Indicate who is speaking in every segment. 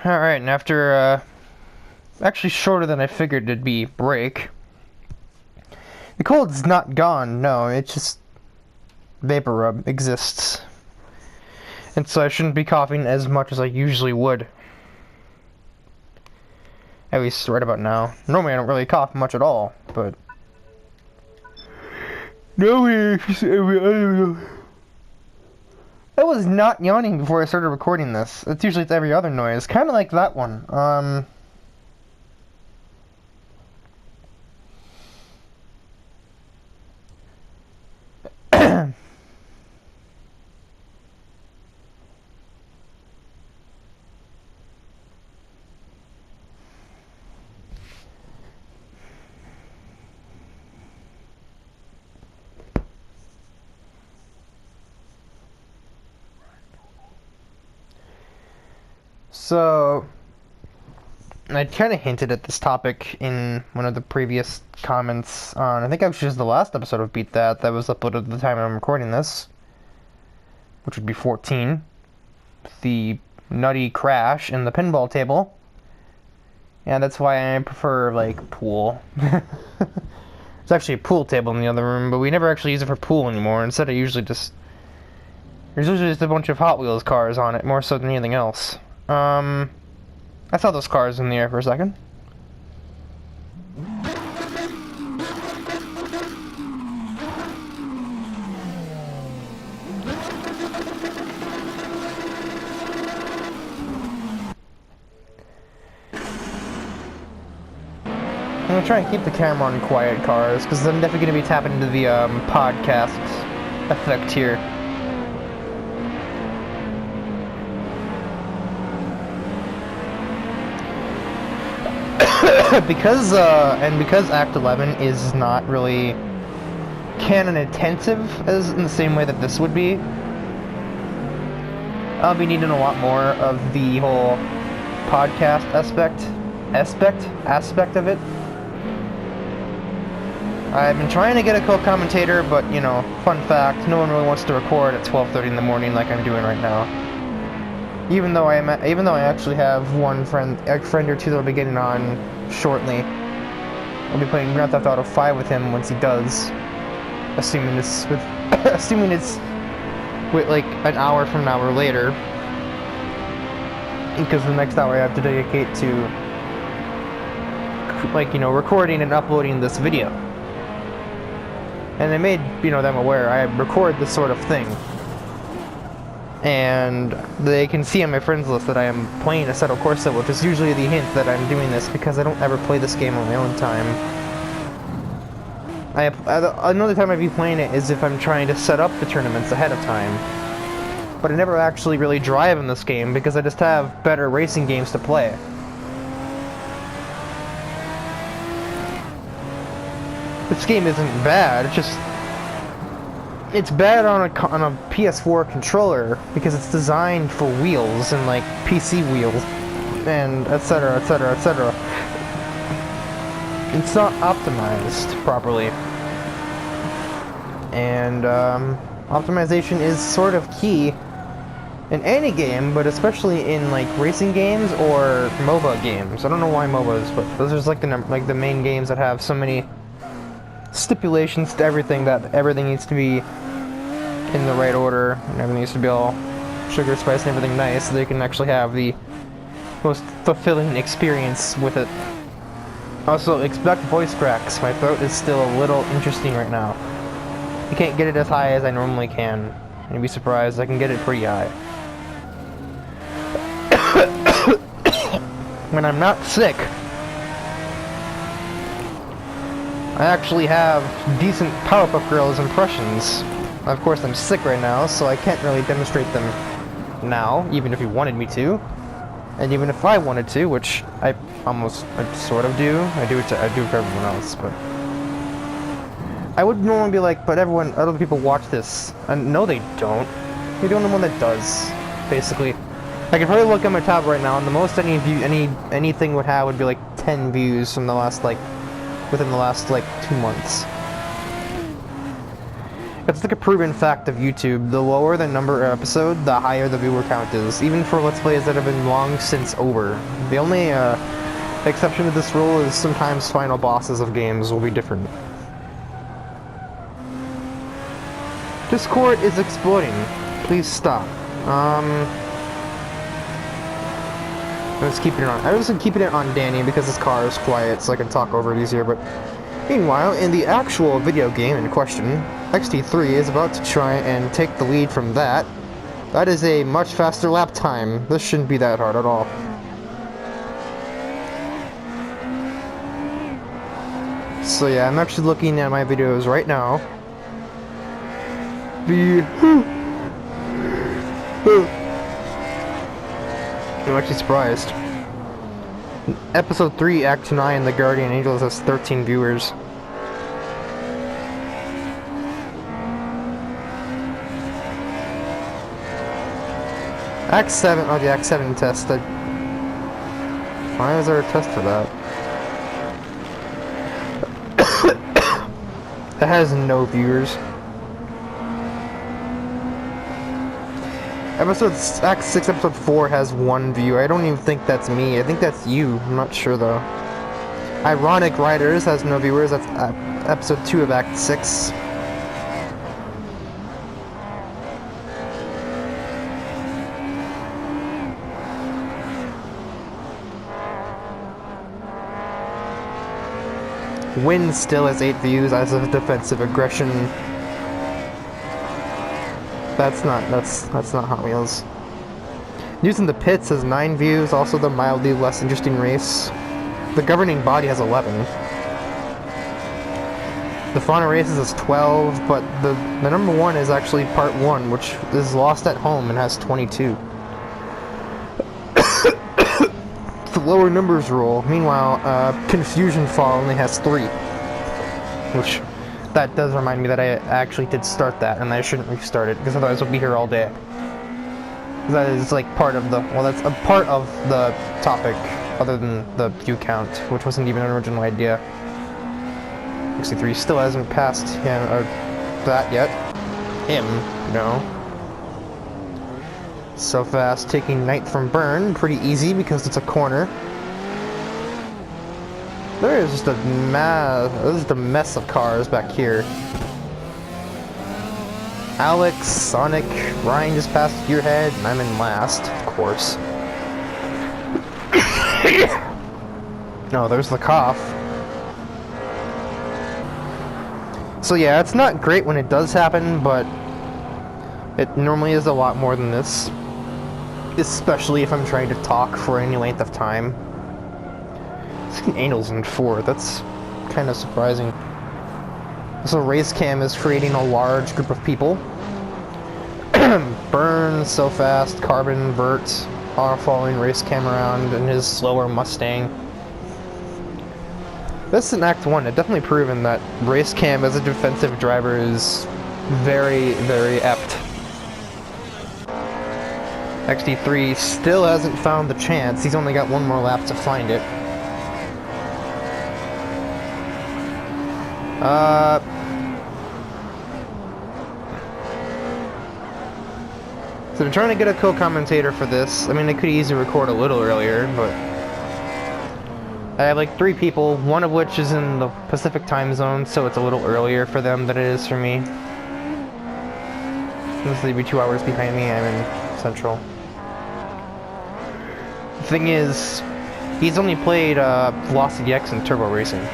Speaker 1: Alright, and after, actually shorter than I figured it'd be, break. The cold's not gone, no, it's just vapor rub exists. And so I shouldn't be coughing as much as I usually would. At least right about now. Normally I don't really cough much at all, but... No, I was not yawning before I started recording this. It's usually every other noise. Kind of like that one. So, I kind of hinted at this topic in one of the previous comments on, I think it was just the last episode of Beat That was uploaded at the time I'm recording this, which would be 14. The nutty crash in the pinball table. And that's why I prefer, like, pool. There's actually a pool table in the other room, but we never actually use it for pool anymore. Instead, there's usually just a bunch of Hot Wheels cars on it, more so than anything else. I saw those cars in the air for a second. I'm gonna try and keep the camera on quiet cars, because I'm definitely gonna be tapping into the, podcast effect here. because Act 11 is not really canon intensive as in the same way that this would be, I'll be needing a lot more of the whole podcast aspect of it. I've been trying to get a co-commentator, but you know, fun fact, no one really wants to record at 12:30 in the morning like I'm doing right now. Even though I actually have a friend or two that'll be getting on shortly. I'll be playing Grand Theft Auto 5 with him once he does, assuming it's like an hour from now or later, because the next hour I have to dedicate to, like, you know, recording and uploading this video. And I made, you know, them aware I record this sort of thing. And they can see on my friends list that I am playing Assetto Corsa, which is usually the hint that I'm doing this because I don't ever play this game on my own time. Another time I'd be playing it is if I'm trying to set up the tournaments ahead of time. But I never actually really drive in this game because I just have better racing games to play. This game isn't bad, it's bad on a PS4 controller because it's designed for wheels and like PC wheels and etc. etc. etc. It's not optimized properly, and optimization is sort of key in any game, but especially in like racing games or MOBA games. I don't know why MOBAs, but those are like the main games that have so many stipulations to everything, that everything needs to be in the right order and everything needs to be all sugar, spice, and everything nice, so they can actually have the most fulfilling experience with it. Also, expect voice cracks. My throat is still a little interesting right now. I can't get it as high as I normally can. You'd be surprised, I can get it pretty high. When I'm not sick, I actually have decent Powerpuff Girls impressions. Of course, I'm sick right now, so I can't really demonstrate them now, even if you wanted me to. And even if I wanted to, which I sort of do. I do it for everyone else, but... I would normally be like, but other people watch this. And no, they don't. You're the only one that does, basically. I can probably look at my tab right now, and the most anything would have would be like 10 views from the last, within the last, 2 months. It's like a proven fact of YouTube. The lower the number of episode, the higher the viewer count is. Even for Let's Plays that have been long since over. The only exception to this rule is sometimes final bosses of games will be different. Discord is exploding. Please stop. Let's keep it on. I was keeping it on Danny because his car is quiet, so I can talk over it easier. But meanwhile, in the actual video game in question, XT3 is about to try and take the lead from that. That is a much faster lap time. This shouldn't be that hard at all. So yeah, I'm actually looking at my videos right now. I'm actually surprised. Episode 3, Act 9, The Guardian Angels has 13 viewers. Act 7, oh the Act 7 test. Why is there a test for that? It has no viewers. Act 6, Episode 4 has 1 view. I don't even think that's me. I think that's you. I'm not sure though. Ironic Riders has no viewers. That's Episode 2 of Act 6. Win still has 8 views as of defensive aggression. That's not Hot Wheels. News in the Pits has 9 views, also the mildly less interesting race. The Governing Body has 11. The Fauna Races is 12, but the number 1 is actually Part 1, which is Lost at Home and has 22. The lower numbers rule. Meanwhile, Confusion Fall only has 3. Which... that does remind me that I actually did start that, and I shouldn't restart it, because otherwise we'll be here all day. That is like part of the, well, that's a part of the topic, other than the view count, which wasn't even an original idea. 63 still hasn't passed him, or that yet. Him, you know. So fast, taking Knight from Burn, pretty easy because it's a corner. There is just a mess of cars back here. Alex, Sonic, Ryan just passed Gearhead, and I'm in last, of course. No, there's the cough. So yeah, it's not great when it does happen, but it normally is a lot more than this. Especially if I'm trying to talk for any length of time. Angels in 4, that's kind of surprising. So Race Cam is creating a large group of people. Burn, So Fast, Carbon, Vert are following Race Cam around in his slower Mustang. This is in Act 1, it definitely proven that Race Cam as a defensive driver is very, very apt. XD3 still hasn't found the chance, he's only got 1 more lap to find it. So they're trying to get a co-commentator for this. I mean, they could easily record a little earlier, but I have like 3 people, one of which is in the Pacific time zone, so it's a little earlier for them than it is for me. Since they'd be 2 hours behind me, I'm in Central. The thing is, he's only played Velocity X and Turbo Racing.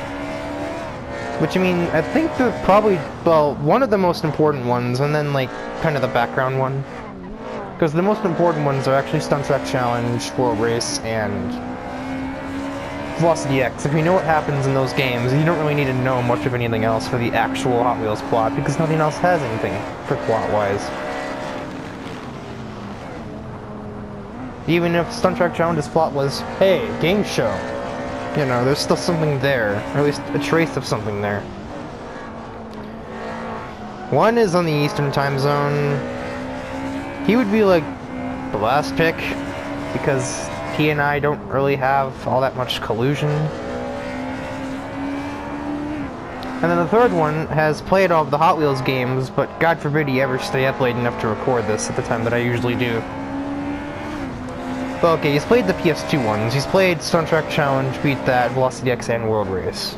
Speaker 1: Which, I mean, I think they're probably, well, one of the most important ones, and then, like, kind of the background one. Because the most important ones are actually Stunt Track Challenge, World Race, and Velocity X. If you know what happens in those games, you don't really need to know much of anything else for the actual Hot Wheels plot, because nothing else has anything for plot-wise. Even if Stunt Track Challenge's plot was, hey, game show. You know, there's still something there, or at least a trace of something there. One is on the Eastern time zone. He would be like the last pick, because he and I don't really have all that much collusion. And then the third one has played all of the Hot Wheels games, but God forbid he ever stay up late enough to record this at the time that I usually do. But okay, he's played the PS2 ones. He's played Stunt Track Challenge, Beat That, Velocity X, and World Race.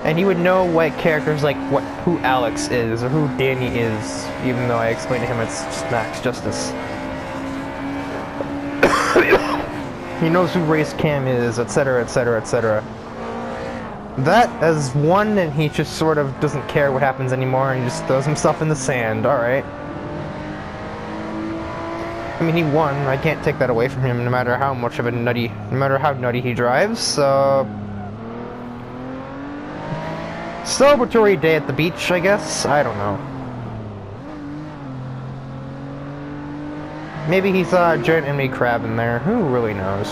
Speaker 1: And he would know what characters like who Alex is or who Danny is, even though I explained to him it's just Max Justice. He knows who Race Cam is, etc., etc., etc. That as one, and he just sort of doesn't care what happens anymore, and he just throws himself in the sand. All right. I mean, he won. I can't take that away from him, no matter how much of a no matter how nutty he drives. So. Celebratory day at the beach, I guess? I don't know. Maybe he saw a giant enemy crab in there. Who really knows?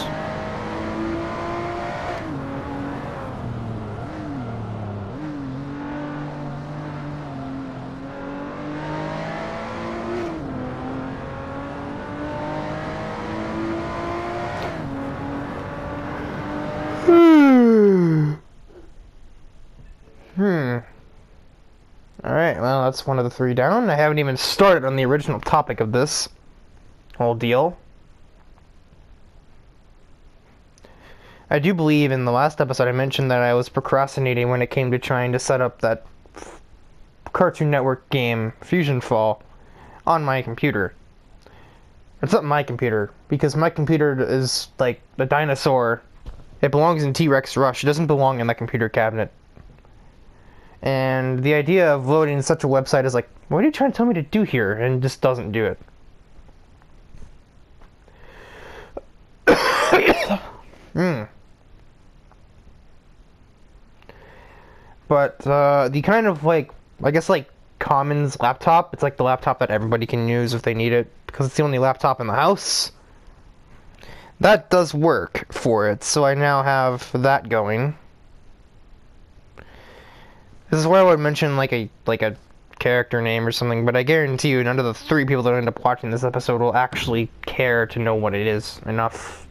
Speaker 1: Alright, well, that's one of the 3 down. I haven't even started on the original topic of this whole deal. I do believe in the last episode I mentioned that I was procrastinating when it came to trying to set up that Cartoon Network game, Fusion Fall, on my computer. It's not my computer, because my computer is like a dinosaur. It belongs in T-Rex Rush. It doesn't belong in that computer cabinet. And the idea of loading such a website is like, what are you trying to tell me to do here? And just doesn't do it. But the kind of like, I guess like Commons laptop, it's like the laptop that everybody can use if they need it, because it's the only laptop in the house. That does work for it, so I now have that going. This is where I would mention like a character name or something, but I guarantee you none of the 3 people that end up watching this episode will actually care to know what it is enough.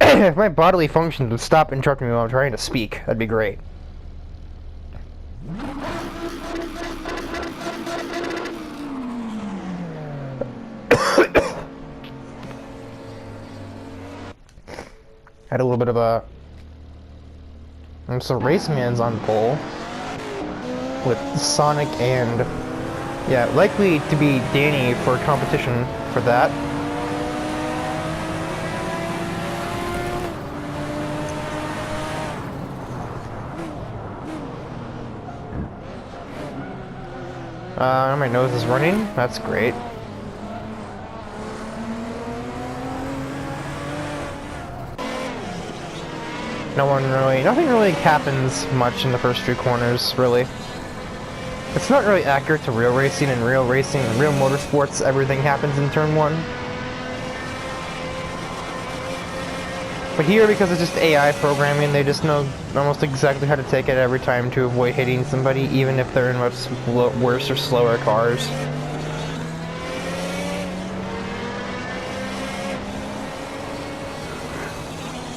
Speaker 1: If my bodily functions would stop interrupting me while I'm trying to speak, that'd be great. Had a little bit of a... So Raceman's on pole with Sonic and... yeah, likely to be Danny for competition for that. My nose is running. That's great. Nothing really happens much in the first 3 corners, really. It's not really accurate to real racing. In real racing, in real motorsports, everything happens in turn 1. But here, because it's just AI programming, they just know almost exactly how to take it every time to avoid hitting somebody, even if they're in much worse or slower cars.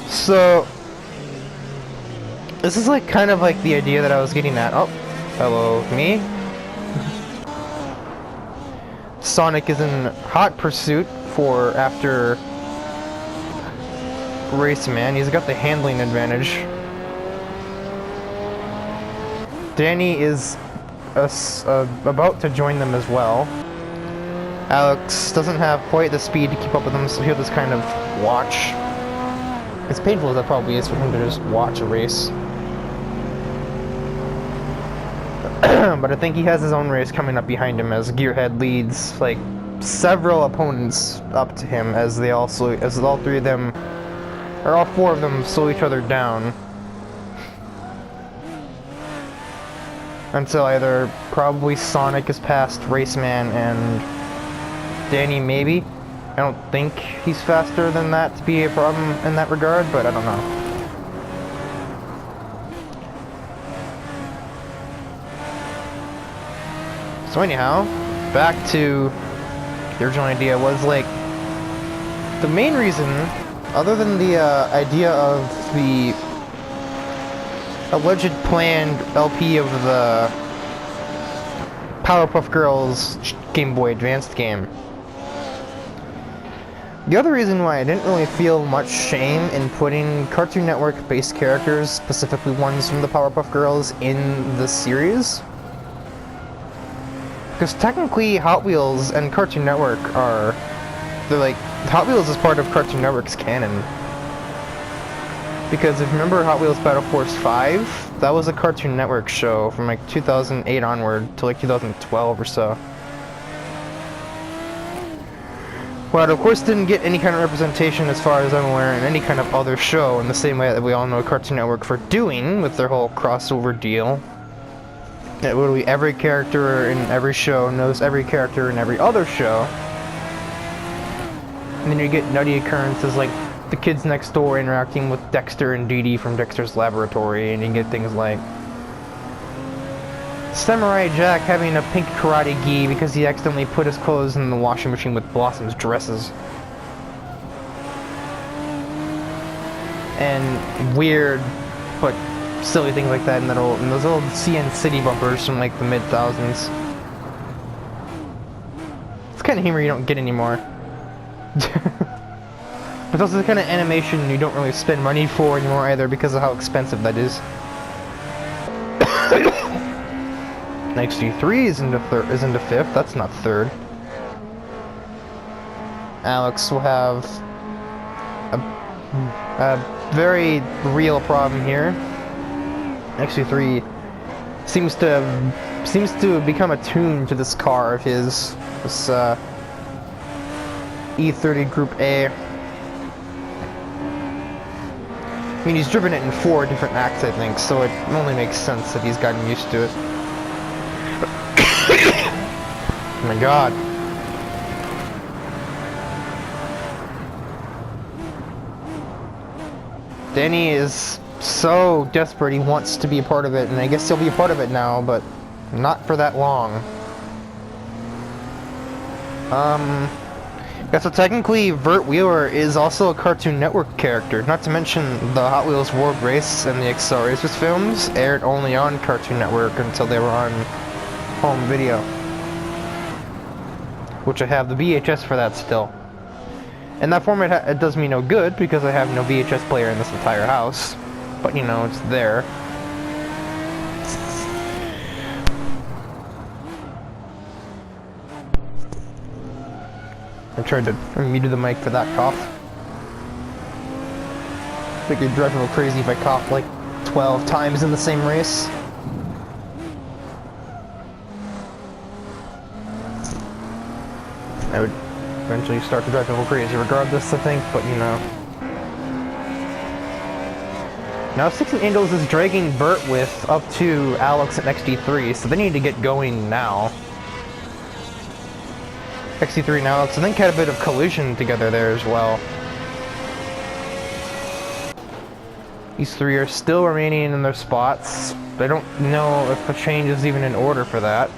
Speaker 1: So, this is like kind of like the idea that I was getting at. Oh, hello, me. Sonic is in hot pursuit for after Raceman. He's got the handling advantage. Danny is about to join them as well. Alex doesn't have quite the speed to keep up with them, so he'll just kind of watch. As painful as that probably is for him to just watch a race. But I think he has his own race coming up behind him as Gearhead leads like several opponents up to him as all 3 of them, or all 4 of them, slow each other down. Until either probably Sonic is past Raceman and Danny maybe. I don't think he's faster than that to be a problem in that regard, but I don't know. So anyhow, back to the original idea was like, the main reason, other than the idea of the alleged planned LP of the Powerpuff Girls Game Boy Advanced game. The other reason why I didn't really feel much shame in putting Cartoon Network based characters, specifically ones from the Powerpuff Girls, in the series, because technically Hot Wheels and Cartoon Network they're like, Hot Wheels is part of Cartoon Network's canon. Because if you remember Hot Wheels Battle Force 5, that was a Cartoon Network show from like 2008 onward to like 2012 or so. Well, it of course didn't get any kind of representation as far as I'm aware in any kind of other show, in the same way that we all know Cartoon Network for doing with their whole crossover deal. That literally every character in every show knows every character in every other show. And then you get nutty occurrences like the kids next door interacting with Dexter and Dee Dee from Dexter's Laboratory, and you get things like Samurai Jack having a pink karate gi because he accidentally put his clothes in the washing machine with Blossom's dresses. And weird, but silly things like that in those old CN City bumpers from like the mid-thousands. It's kind of humor you don't get anymore. But also the kind of animation you don't really spend money for anymore either because of how expensive that is. XD3 is into 5th, that's not 3rd. Alex will have a very real problem here. XD3 seems to have become attuned to this car of his, this E30 Group A. I mean, he's driven it in 4 different acts, I think, so it only makes sense that he's gotten used to it. Oh my god. Danny is so desperate he wants to be a part of it, and I guess he'll be a part of it now, but not for that long. Yeah, so technically Vert Wheeler is also a Cartoon Network character, not to mention the Hot Wheels World Race and the Excel Racers films aired only on Cartoon Network until they were on home video. Which I have the VHS for that still. And that format it does me no good because I have no VHS player in this entire house. But you know, it's there. I tried to unmute the mic for that cough. I think it'd drive a little crazy if I coughed like 12 times in the same race. I would eventually start to drive a little crazy regardless, I think, but you know. Now 16 Angels is dragging Bert with up to Alex and XD3, so they need to get going now. XD3 and Alex, I think, had a bit of collision together there as well. These 3 are still remaining in their spots. I don't know if a change is even in order for that.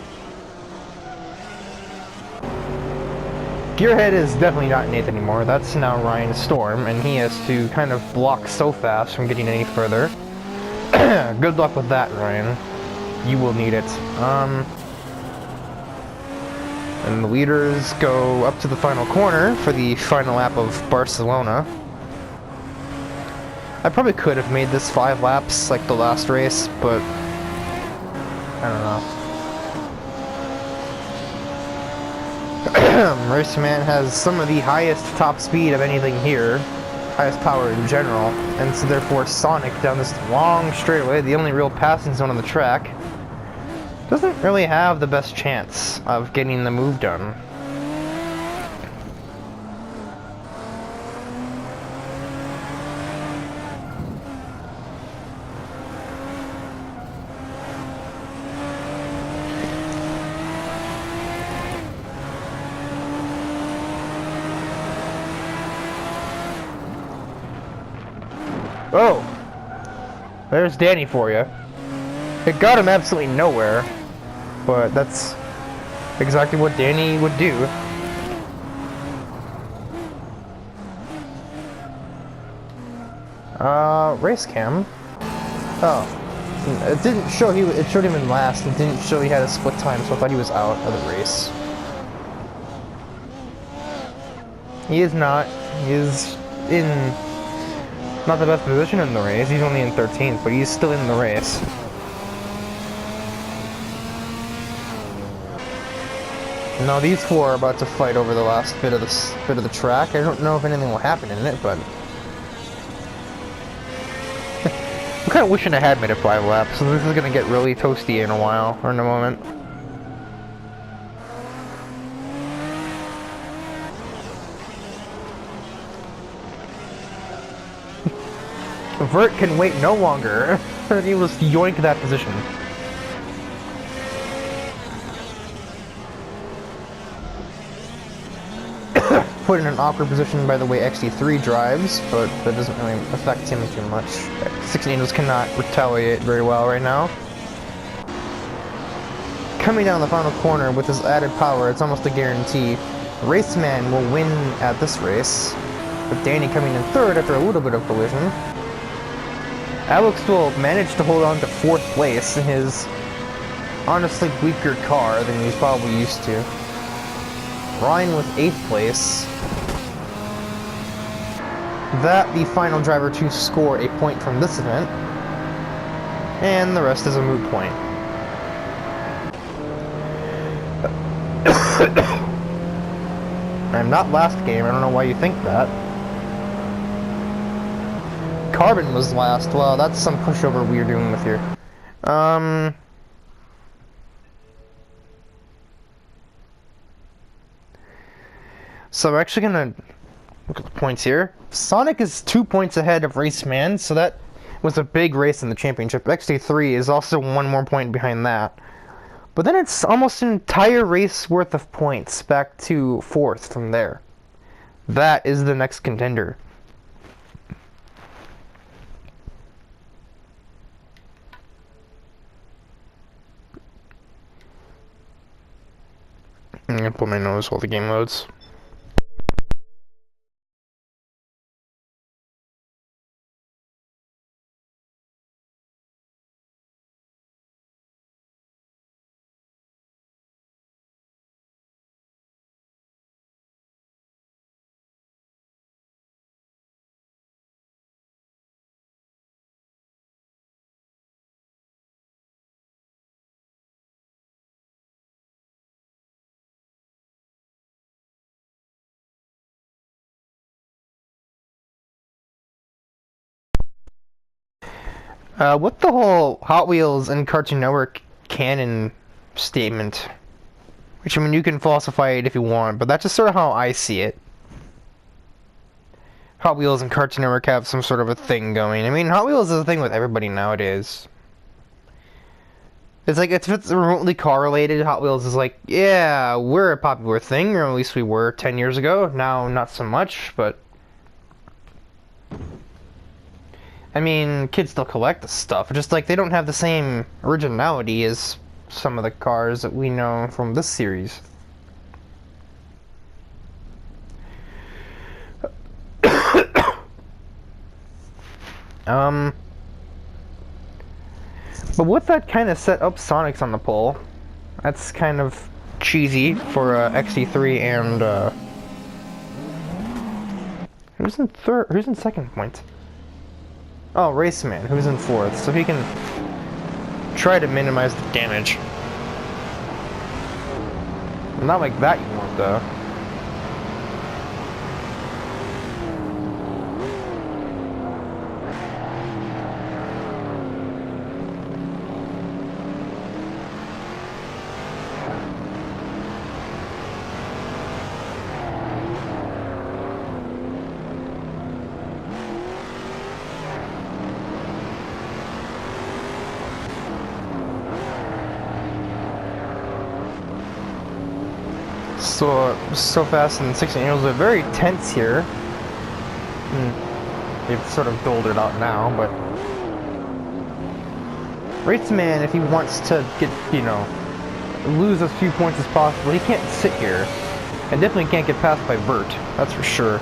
Speaker 1: Gearhead is definitely not in 8th anymore. That's now Ryan Storm, and he has to kind of block so fast from getting any further. Good luck with that, Ryan. You will need it. And the leaders go up to the final corner for the final lap of Barcelona. I probably could have made this 5 laps like the last race, but I don't know. Raceman has some of the highest top speed of anything here, highest power in general, and so therefore Sonic down this long straightaway, the only real passing zone on the track, doesn't really have the best chance of getting the move done. Oh! There's Danny for you. It got him absolutely nowhere, but that's Exactly what Danny would do. Race cam. Oh. It didn't show it showed him in last. It didn't show he had a split time, so I thought he was out of the race. He is not. He is in not the best position in the race. He's only in 13th, but he's still in the race. Now these four are about to fight over the last bit of the track. I don't know if anything will happen in it, but I'm kind of wishing I had made it 5 laps. So this is gonna get really toasty in a while or in a moment. Vert can wait no longer. He was yoinked that position. Put in an awkward position by the way XD3 drives, but that doesn't really affect him too much. 16 Angels cannot retaliate very well right now. Coming down the final corner with his added power, it's almost a guarantee. Raceman will win at this race, with Danny coming in third after a little bit of collision. Alex will manage to hold on to 4th place in his honestly weaker car than he's probably used to. Ryan with 8th place. That the final driver to score a point from this event. And the rest is a moot point. I'm not last game, I don't know why you think that. Carbon was last. Well, that's some pushover we're doing with here. So we're actually gonna look at the points here. Sonic is 2 points ahead of Raceman, so that was a big race in the championship. XD3 is also 1 more point behind that. But then it's almost an entire race worth of points back to 4th from there. That is the next contender. I'm gonna pull my nose while the game loads. What the whole Hot Wheels and Cartoon Network canon statement? Which, I mean, you can falsify it if you want, but that's just sort of how I see it. Hot Wheels and Cartoon Network have some sort of a thing going. I mean, Hot Wheels is a thing with everybody nowadays. It's like, if it's remotely correlated, Hot Wheels is like, yeah, we're a popular thing, or at least we were 10 years ago. Now, not so much, but... I mean, kids still collect this stuff, just like they don't have the same originality as some of the cars that we know from this series. But with that kind of set up Sonic's on the pole, that's kind of cheesy for XD3 and who's in second point? Oh, Raceman, who's in 4th, so he can try to minimize the damage. Not like that you won't, though. So fast and 16 Angels are very tense here. They've sort of doled it out now, but Raceman, if he wants to get, you know, lose as few points as possible. He can't sit here. And definitely can't get passed by Vert, that's for sure.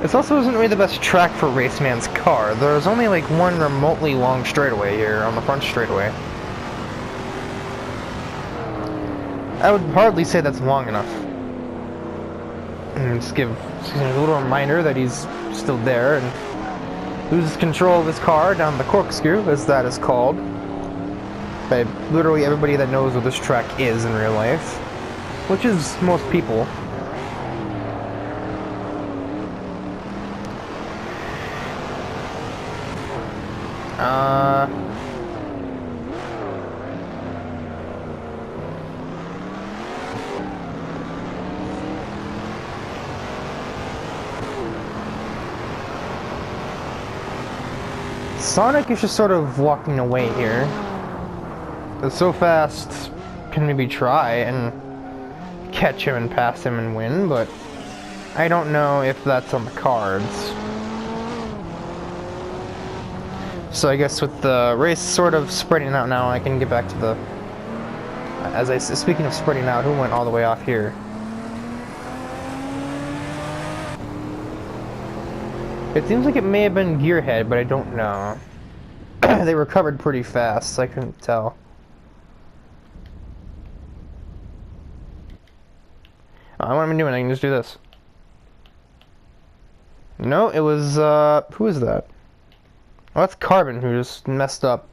Speaker 1: This also isn't really the best track for Raceman's car. There's only like one remotely long straightaway here on the front straightaway. I would hardly say that's long enough. And just give a little reminder that he's still there and loses control of his car down the corkscrew, as that is called, by literally everybody that knows what this track is in real life, which is most people. Sonic is just sort of walking away here. So fast can maybe try and catch him and pass him and win, but I don't know if that's on the cards. So I guess with the race sort of spreading out now, I can get back to the... Speaking of spreading out, who went all the way off here? It seems like it may have been Gearhead, but I don't know. They recovered pretty fast, so I couldn't tell. What am I doing? I can just do this. No, it was, who is that? Oh, that's Carbon, who just messed up.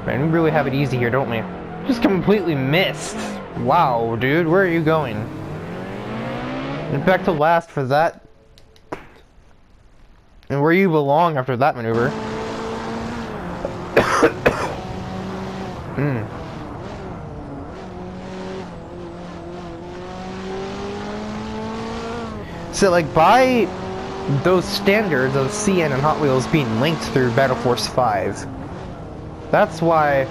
Speaker 1: Man, we really have it easy here, don't we? Just completely missed. Wow, dude, where are you going? And back to last for that. And where you belong after that maneuver. So, like, by those standards of CN and Hot Wheels being linked through Battle Force 5, that's why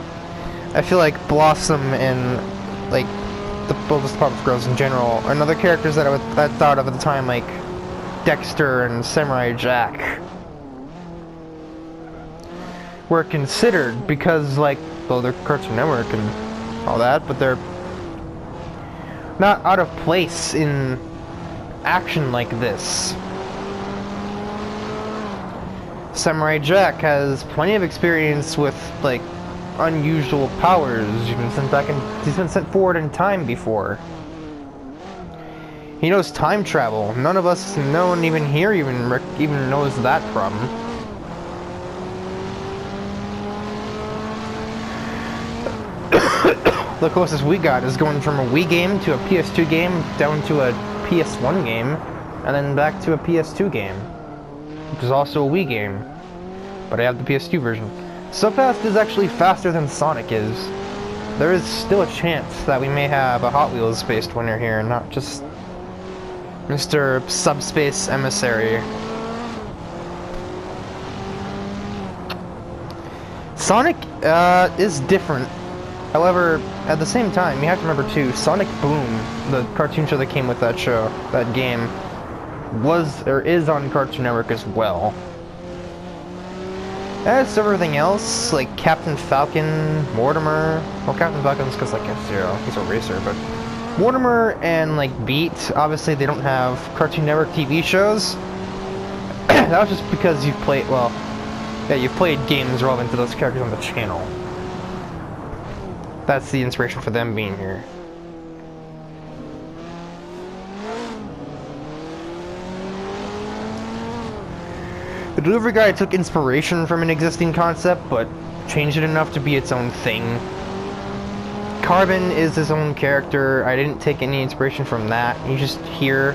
Speaker 1: I feel like Blossom and, like, the Powerpuff Girls in general, and other characters that I thought of at the time, like Dexter and Samurai Jack, were considered because, like, well, they're Cartoon Network and all that, but they're not out of place in action like this. Samurai Jack has plenty of experience with, like, unusual powers. He's been sent forward in time before. He knows time travel. None of us, no one even here even knows that problem. The closest we got is going from a Wii game to a PS2 game, down to a PS1 game, and then back to a PS2 game, which is also a Wii game, but I have the PS2 version. So Fast is actually faster than Sonic is. There is still a chance that we may have a Hot Wheels-based winner here, not just Mr. Subspace Emissary. Sonic is different. However, at the same time, you have to remember too, Sonic Boom, the cartoon show that came with that show, that game, was or is on Cartoon Network as well. As everything else, like Captain Falcon, Mortimer, well, Captain Falcon's because, like, F-Zero, he's a racer, but Mortimer and, like, Beat, obviously they don't have Cartoon Network TV shows. That was just because you've played, well, yeah, you've played games relevant to those characters on the channel. That's the inspiration for them being here. The Delivery Guy took inspiration from an existing concept, but changed it enough to be its own thing. Carbon is his own character. I didn't take any inspiration from that. He's just here.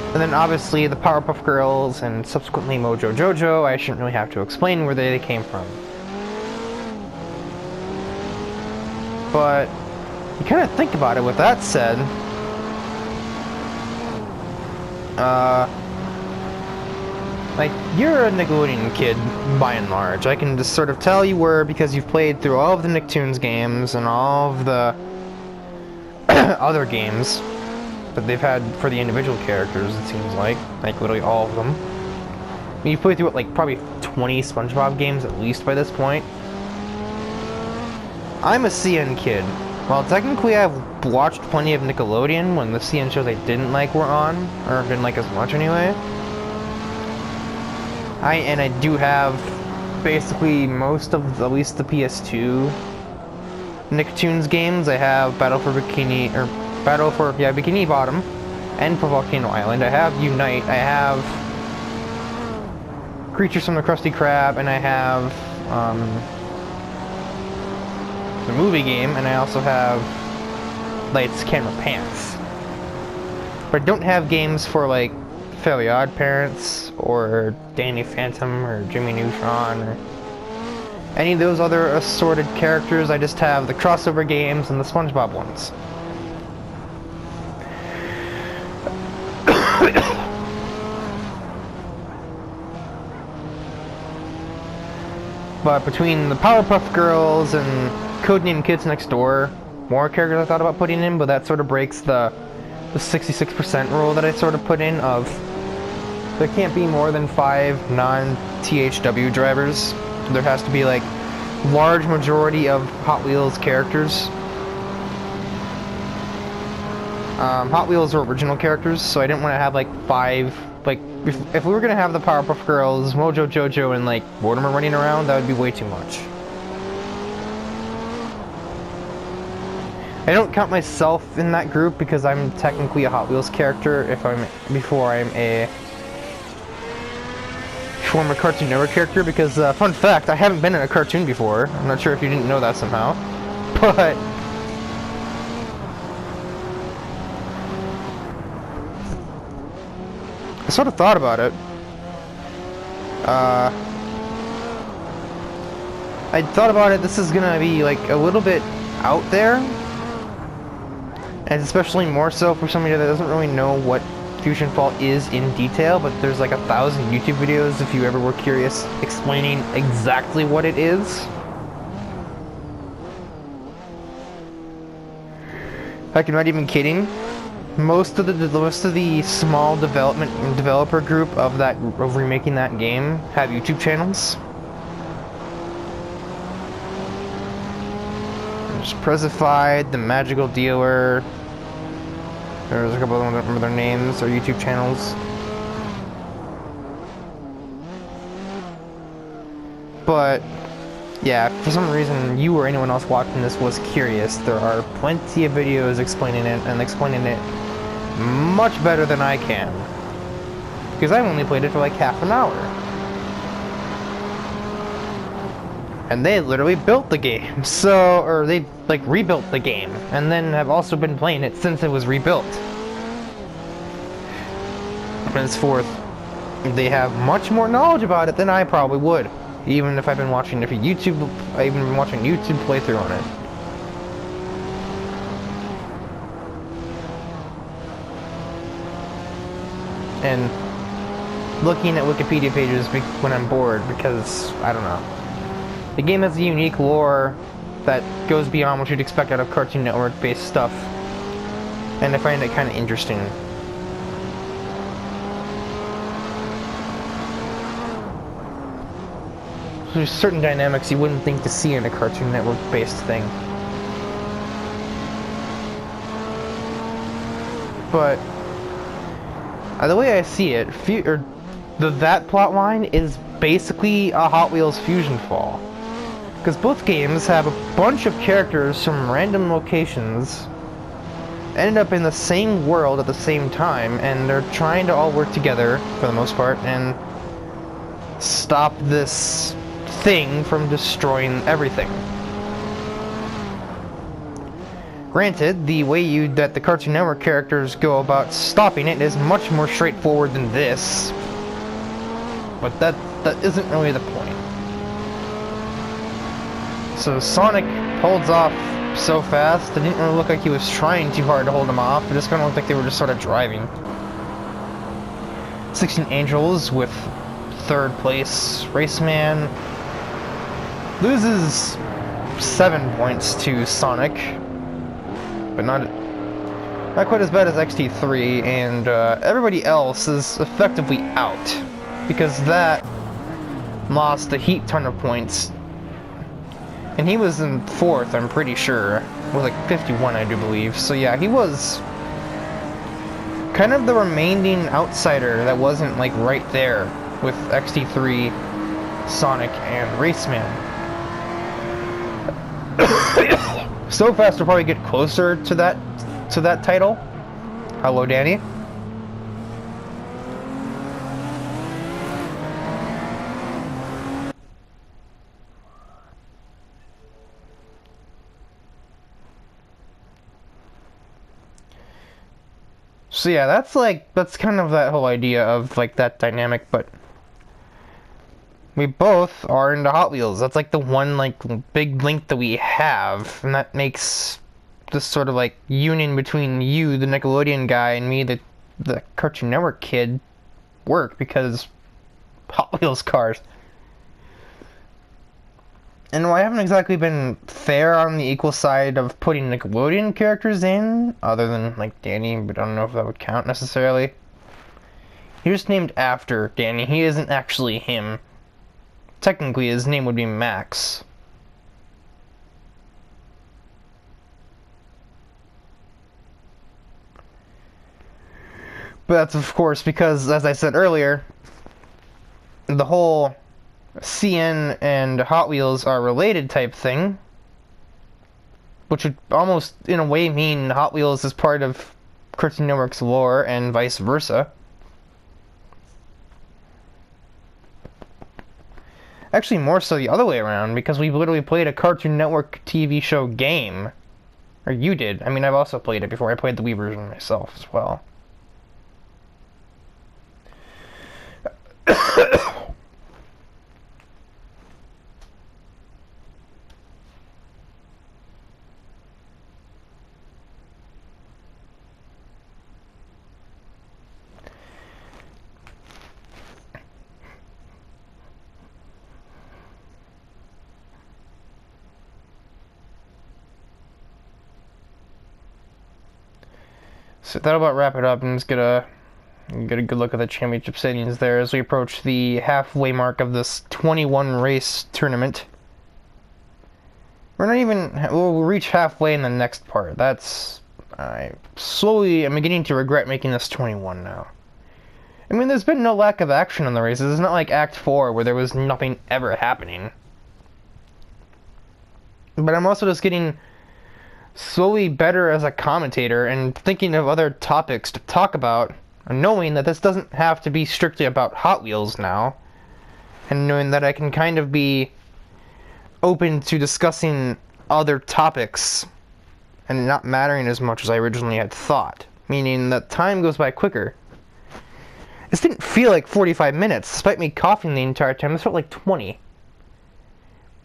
Speaker 1: And then obviously the Powerpuff Girls and subsequently Mojo Jojo, I shouldn't really have to explain where they came from. But you kind of think about it with that said, like, you're a Nickelodeon kid, by and large. I can just sort of tell you were because you've played through all of the Nicktoons games and all of the other games. that they've had for the individual characters, it seems like literally all of them. I mean, you play through it like probably 20 SpongeBob games at least by this point. I'm a CN kid. Well, technically I've watched plenty of Nickelodeon when the CN shows I didn't like were on, or didn't like as much anyway. I do have basically most of at least the PS2 Nicktoons games. I have Bikini Bottom, and for Volcano Island. I have Unite. I have Creatures from the Krusty Krab, and I have the movie game, and I also have Lights, Camera, Pants. But I don't have games for like Fairly Odd Parents, or Danny Phantom, or Jimmy Neutron, or any of those other assorted characters. I just have the crossover games and the SpongeBob ones. But between the Powerpuff Girls and Codename Kids Next Door, more characters I thought about putting in, but that sort of breaks the 66% rule that I sort of put in of there can't be more than 5 non-THW drivers. There has to be like large majority of Hot Wheels characters. Hot Wheels are original characters, so I didn't want to have like 5. Like if we were gonna have the Powerpuff Girls, Mojo Jojo, and like Mortimer running around, that would be way too much. I don't count myself in that group because I'm technically a Hot Wheels character before I'm a former Cartoon Network character, because fun fact, I haven't been in a cartoon before. I'm not sure if you didn't know that somehow, but I sort of thought about it. I thought about it, this is gonna be like a little bit out there, and especially more so for somebody that doesn't really know what Fusion Fault is in detail, but there's like 1,000 YouTube videos if you ever were curious explaining exactly what it is. Heck, I'm not even kidding. Most of the small developer group of remaking that game have YouTube channels. There's Presified, The Magical Dealer. There's a couple of them, I don't remember their names or YouTube channels. But yeah, for some reason you or anyone else watching this was curious, there are plenty of videos explaining it, and explaining it much better than I can, because I've only played it for like half an hour. And they literally built the game, or they like rebuilt the game, and then have also been playing it since it was rebuilt. Henceforth, they have much more knowledge about it than I probably would, even if I've been watching YouTube playthrough on it. And looking at Wikipedia pages when I'm bored, because I don't know. The game has a unique lore that goes beyond what you'd expect out of Cartoon Network-based stuff, and I find it kind of interesting. There's certain dynamics you wouldn't think to see in a Cartoon Network-based thing. But the way I see it, that plot line is basically a Hot Wheels Fusion Fall. Because both games have a bunch of characters from random locations ended up in the same world at the same time, and they're trying to all work together, for the most part, and stop this thing from destroying everything. Granted, the way that the Cartoon Network characters go about stopping it is much more straightforward than this, but that isn't really the point. So Sonic holds off so fast, it didn't really look like he was trying too hard to hold him off, it just kind of looked like they were just sort of driving. 16 Angels with 3rd place Raceman loses 7 points to Sonic, but not Not quite as bad as XT3, and everybody else is effectively out. Because that lost a heap ton of points. And he was in 4th, I'm pretty sure. With like 51, I do believe. So yeah, he was kind of the remaining outsider that wasn't like right there with XT3, Sonic, and Raceman. So fast we'll probably get closer to that title. Hello, Danny. So yeah, that's kind of that whole idea of like that dynamic, but we both are into Hot Wheels. That's like the one like big link that we have, and that makes this sort of like union between you, the Nickelodeon guy, and me, the Cartoon Network kid, work, because Hot Wheels cars. And I haven't exactly been fair on the equal side of putting Nickelodeon characters in, other than like Danny, but I don't know if that would count necessarily. He was named after Danny. He isn't actually him. Technically, his name would be Max. But that's of course because, as I said earlier, the whole CN and Hot Wheels are related type thing, which would almost in a way mean Hot Wheels is part of Cartoon Network's lore and vice versa. Actually, more so the other way around, because we've literally played a Cartoon Network TV show game. Or you did. I mean, I've also played it before. I played the Wii version myself as well. So that'll about wrap it up, and just get a good look at the championship settings there as we approach the halfway mark of this 21 race tournament. We're not even, we'll reach halfway in the next part. I'm beginning to regret making this 21 now. I mean, there's been no lack of action in the races. It's not like Act 4 where there was nothing ever happening. But I'm also just getting slowly better as a commentator and thinking of other topics to talk about, and knowing that this doesn't have to be strictly about Hot Wheels now, and knowing that I can kind of be open to discussing other topics and not mattering as much as I originally had thought, meaning that time goes by quicker. This didn't feel like 45 minutes, despite me coughing the entire time. This felt like 20.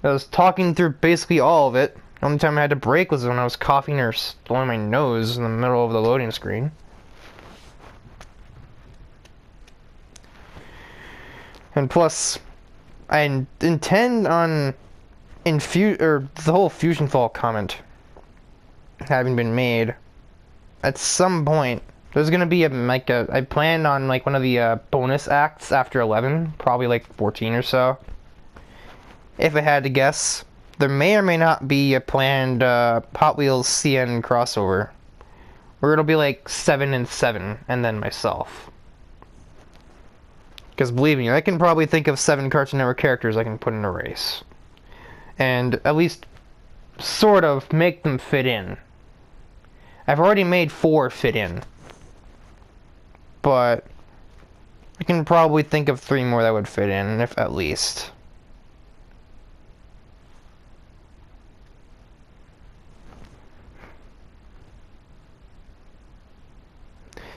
Speaker 1: I was talking through basically all of it. The only time I had to break was when I was coughing or blowing my nose in the middle of the loading screen. And plus, I intend on the whole Fusion Fall comment having been made. At some point, there's gonna be I plan on like one of the bonus acts after 11, probably like 14 or so. If I had to guess. There may or may not be a planned Hot Wheels CN crossover, where it'll be like 7 and 7, and then myself. Because believe me, I can probably think of 7 Cartoon Network characters I can put in a race. And at least sort of make them fit in. I've already made 4 fit in. But I can probably think of 3 more that would fit in, if at least.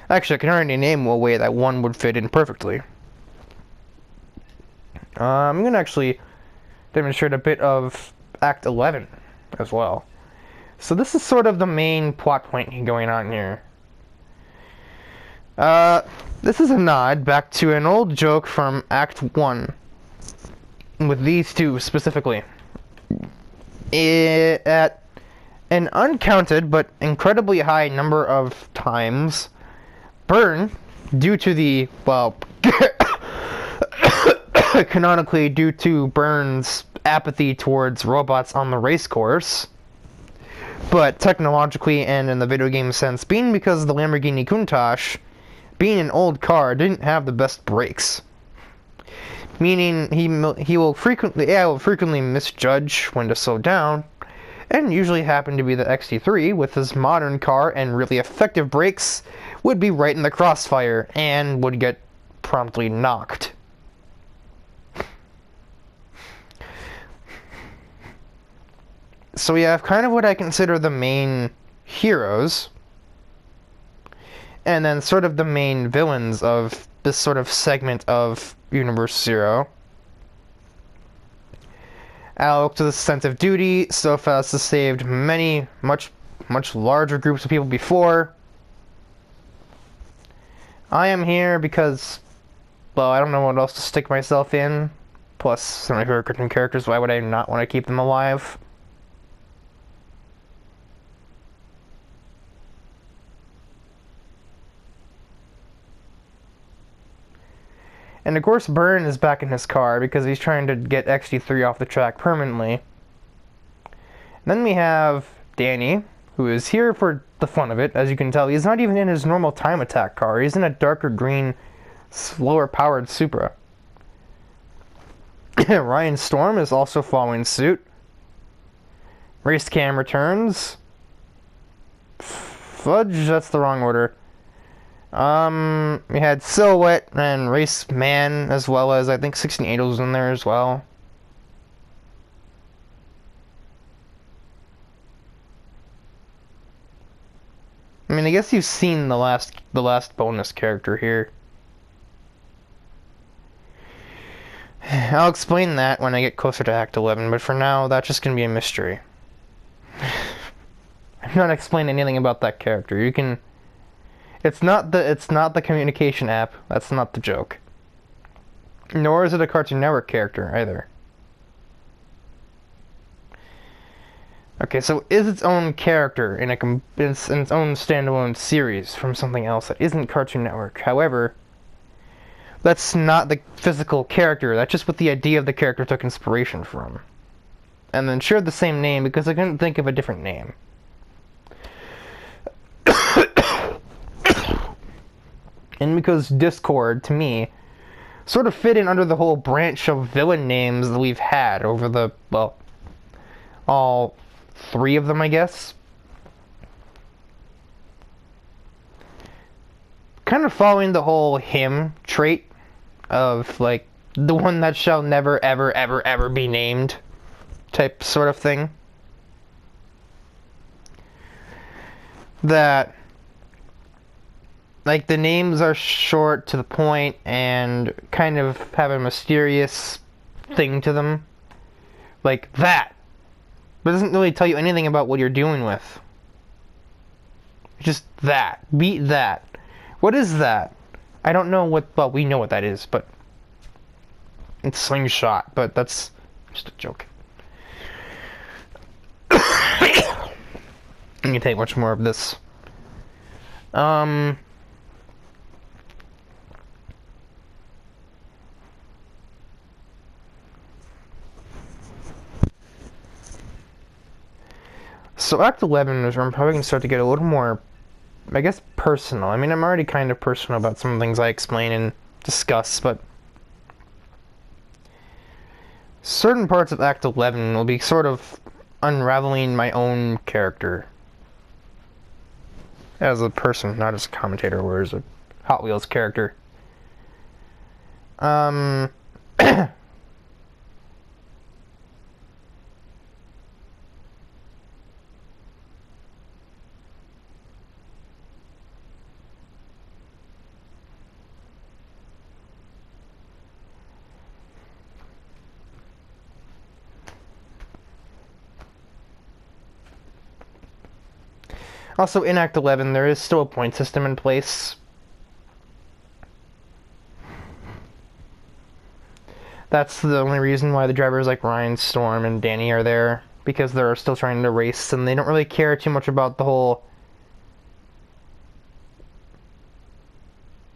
Speaker 1: Actually, I can already name a way that one would fit in perfectly. I'm going to actually demonstrate a bit of Act 11 as well. So this is sort of the main plot point going on here. This is a nod back to an old joke from Act 1. With these two specifically. At an uncounted but incredibly high number of times, Byrne, due to the, well, canonically due to Byrne's apathy towards robots on the race course, but technologically and in the video game sense, being because the Lamborghini Countach, being an old car, didn't have the best brakes. Meaning he will frequently misjudge when to slow down, and usually happened to be the XT3 with his modern car and really effective brakes would be right in the crossfire and would get promptly knocked. So we have kind of what I consider the main heroes, and then sort of the main villains of this sort of segment of Universe Zero. Alec to the sense of duty, so fast has saved many, much larger groups of people before. I am here because, well, I don't know what else to stick myself in. Plus, some of my favorite cartoon characters, why would I not want to keep them alive? And of course, Byrne is back in his car because he's trying to get XT3 off the track permanently. And then we have Danny, who is here for the fun of it. As you can tell, he's not even in his normal time attack car. He's in a darker green, slower powered Supra. Ryan Storm is also following suit. Race Cam returns. Fudge, that's the wrong order. We had Silhouette and Race Man, as well as I think 16 was in there as well. I mean, I guess you've seen the last bonus character here. I'll explain that when I get closer to Act 11, but for now, that's just gonna be a mystery. I'm not explaining anything about that character. You can... It's not the communication app. That's not the joke. Nor is it a Cartoon Network character either. Okay, so is its own character in its own standalone series from something else that isn't Cartoon Network. However, that's not the physical character. That's just what the idea of the character took inspiration from, and then shared the same name because I couldn't think of a different name. And because Discord, to me, sort of fit in under the whole branch of villain names that we've had over the, well, all three of them, I guess. Kind of following the whole him trait of, like, the one that shall never, ever, ever, ever be named type sort of thing. That... like, the names are short to the point and kind of have a mysterious thing to them. Like that. But it doesn't really tell you anything about what you're dealing with. Just that. Beat that. What is that? I don't know what... well, we know what that is, but... it's Slingshot, but that's just a joke. I can take much more of this. So Act 11 is where I'm probably going to start to get a little more, I guess, personal. I mean, I'm already kind of personal about some things I explain and discuss, but certain parts of Act 11 will be sort of unraveling my own character as a person, not as a commentator or as a Hot Wheels character. Also, in Act 11, there is still a point system in place. That's the only reason why the drivers like Ryan, Storm, and Danny are there. because they're still trying to race, and they don't really care too much about the whole,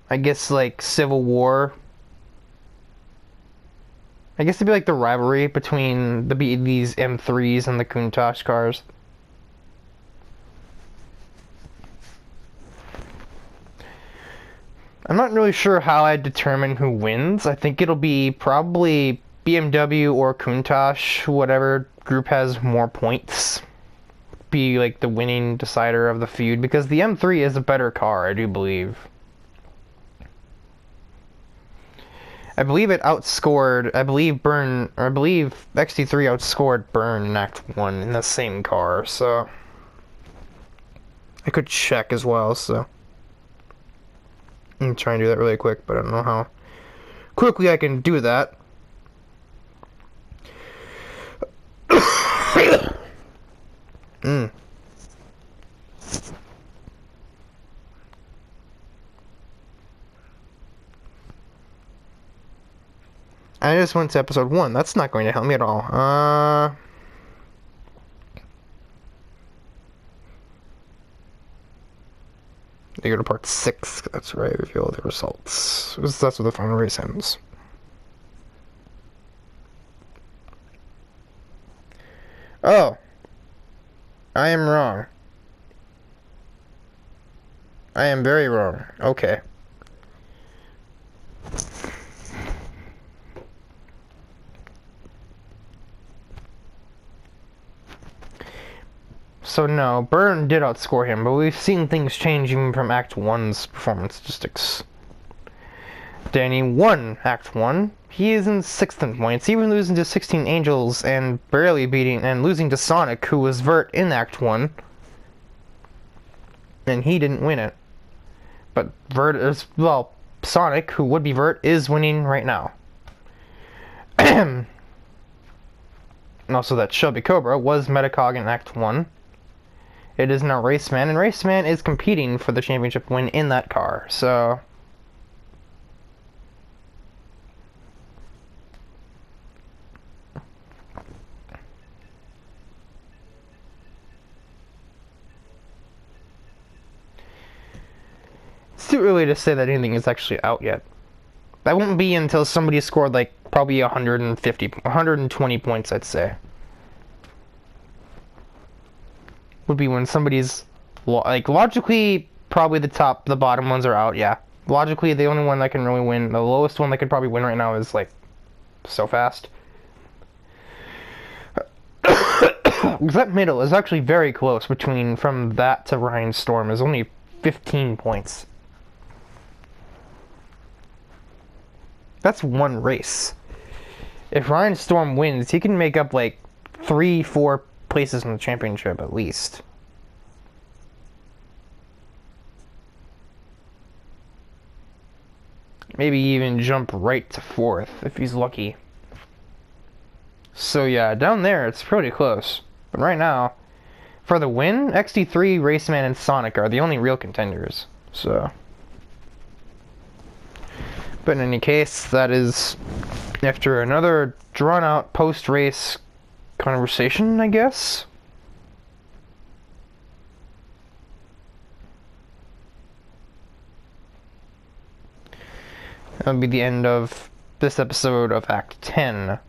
Speaker 1: I guess, like, civil war. I guess it'd be like the rivalry between these M3s and the Countach cars. I'm not really sure how I determine who wins. I think it'll be probably BMW or Countach, whatever group has more points, be like the winning decider of the feud, because the M3 is a better car, I do believe. I believe it outscored, I believe XT3 outscored Burn in Act 1 in the same car, so I could check as well, so I'm trying to do that really quick, but I don't know how quickly I can do that. I just went to episode 1. That's not going to help me at all. They go to part 6. That's right. Reveal the results. That's where the final race ends. Oh. I am wrong. I am very wrong. Okay. So no, Byrne did outscore him, but we've seen things change even from Act 1's performance statistics. Danny won Act 1. He is in 6th in points, even losing to 16 Angels and barely beating and losing to Sonic, who was Vert in Act 1. And he didn't win it. But Vert is, well, Sonic, who would be Vert, is winning right now. And also that Shelby Cobra was Metacog in Act 1. It is now Raceman, and Raceman is competing for the championship win in that car, so it's too early to say that anything is actually out yet. That won't be until somebody scored like probably 120 points, I'd say. Would be when somebody's like logically probably the bottom ones are out. Yeah, logically the only one that can really win, the lowest one that could probably win right now is like So Fast. That middle is actually very close between from that to Ryan Storm is only 15 points. That's one race. If Ryan Storm wins, he can make up like 3-4 places in the championship at least. Maybe even jump right to 4th if he's lucky. So yeah, down there it's pretty close. But right now, for the win, XT3, Raceman, and Sonic are the only real contenders. So, but in any case, that is after another drawn-out post-race conversation, I guess. That'll be the end of this episode of Act 10.